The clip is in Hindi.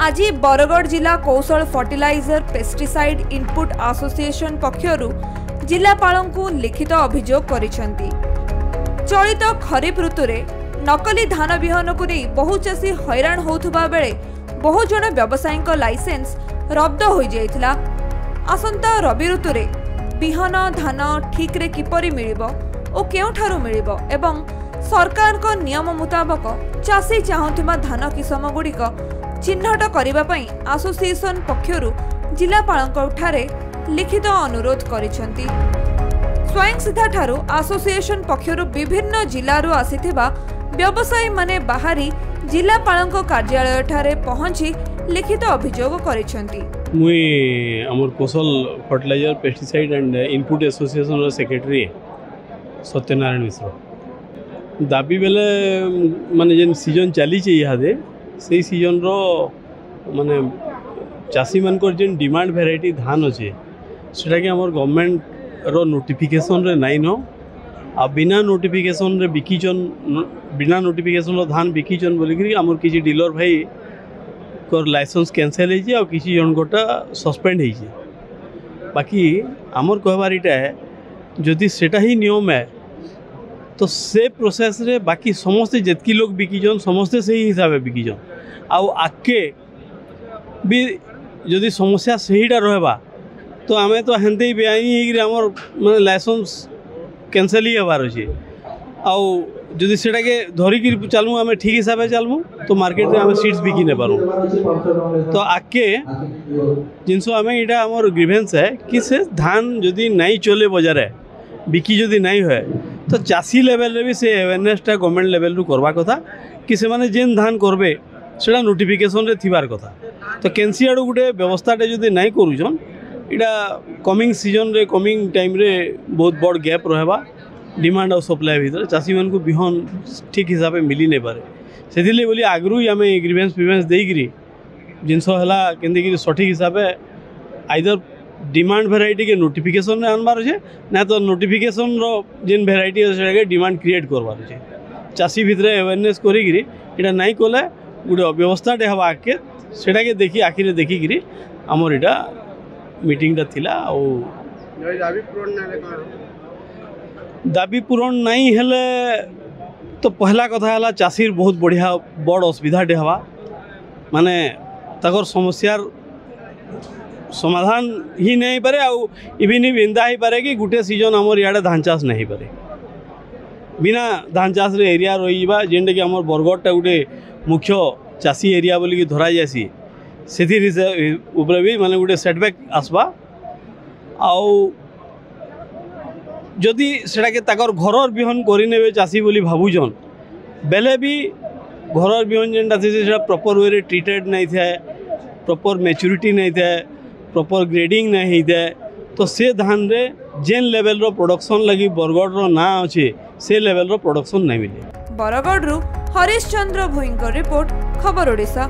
आज बरगढ़ जिला कौशल फर्टिलाइजर पेस्टिसाइड इनपुट एसोसिएशन पक्षरु जिलापाल को लिखित अभियोग करिसेंती। चलित खरीफ ऋतु रे नकली धान बिहन को नहीं बहु चाषी हैरान होउथबा बेले बहु जन व्यवसायी लाइसेंस रद्द हो जाइथिला। आसंता रबी ऋतु रे बिहन धान ठीक रे किपरि मिलिबो ओ केउठारु मिलिबो एवं सरकार को नियम मुताबक चाषी चाहुथिबा धान किसम गुड़िक चिन्हट करने एसोसिएशन पक्षरु जिलापाल लिखित अनुरोध करिसेंती। स्वयं सिद्धा ठारू एसोसिएशन पक्षरु विभिन्न जिल्लारु आसिथिबा व्यवसायी माने बाहरी जिलापाल कार्यालय ठारे पहुंची लिखित अभियोग करिसेंती। मुई हमर Kaushal fertilizer pesticide and input association रो सेक्रेटरी सत्यनारायण मिश्र। दाबी बेले माने जेन सीजन चली इहादे से सीजन रो माने चाषी मानकर जेन डिमांड वेराइटी धान अच्छे सेटा कि हमर गवर्नमेंट रो नोटिफिकेशन रे नाइन हो आ बिना नोटिफिकेशन रे बिकीचन बिना नोटिफिकेशन रो धान बिकीचन बोलिकरी हमर किछि डीलर भाई कर लाइसेंस कैंसिल होइछि आ किछि जन गोटा सस्पेंड होइछि। बाकी हमर कहबार इटा है जदि सेटा ही नियम है तो से प्रोसेस रे बाकी समस्ते जितकी लोग बिकीजन समस्ते से ही हिसाब से बिकीजन आगे भी जदि समस्या सहीटा रहबा तो आमे तो हेंते ही बेआईन होमर माने लाइसेंस कैंसिल ही हबार अच्छे आदि सेटा के धरिक चलमु आमे ठीक हिसाब से चलमु तो मार्केट में आमे सीड्स बिकी ने पारू। तो आगे जिनस आमे इटा हमर ग्रीवेंस है कि से धान जदि नहीं चले बजार बिकी जदि नहीं हुए तो चाषी लेवल रे भी से अवेयरनेसटा गवर्नमेंट लेवल रु करवा कथा कि से माने जेन धान करबे सेटा नोटिफिकेशन रे थिबार कथा। तो केनसी आडू गुटे व्यवस्थाटे जदि नहीं करूछन इटा coming season ray coming time रे बहुत बड़ गैप रहबा डिमांड और सप्लाई भीतर चाषी मान को बिहन ठीक हिसाब से मिली नहीं पारे से बोली आगु आम ग्रीवेंस फिवेंस देकरी जिनस है केंदी सठिक हिसाब से आइदर डिमांड वेराइटी के नोटिफिकेशन रे आनबार अच्छे ना तो नोटिफिकेशन रो जेन वेराइटी अच्छे डिमांड क्रिएट करवार अच्छे चाषी भितर अवेयरनेस करी इटा नहीं कले गोटे अव्यवस्थाटे हम आगे सेटा के देखी आखिरे देखिकी आमर इटा मीटिंगटा थिला दाबी पूरण नहीं हेले तो पहला कथा है चाषीर बहुत बढ़िया बड़ असुविधाटे हवा माने तकर समस्यार समाधान ही नहीं पारे इवन एंदा ही पारे कि गोटे सीजन आमर इे धान चाष नहीं पारे बिना धान चाष रे एरिया रहीबा जेनटा कि आमर बरगढ़टा गोटे मुख्य चाषी एरिया बोलिकी धरा जासी से भी माने गोटे सेटबैक आसबा जदि सेटा के ताकर घरर बिहन करने चाषी बोली भावुन बेले भी घरर बिहन जेनटा से प्रॉपर वे ट्रीटेड नहीं थाए प्रॉपर मैच्योरिटी नहीं थाए प्रॉपर ग्रेडिंग नहीं होता है तो से धान रे जेन लेवल रो प्रोडक्शन लगी बरगढ़ रो ना अच्छे से लेवल रो प्रोडक्शन नहीं मिले। बरगढ़ रु हरीश चंद्र भुईंकर रिपोर्ट खबर ओडिशा।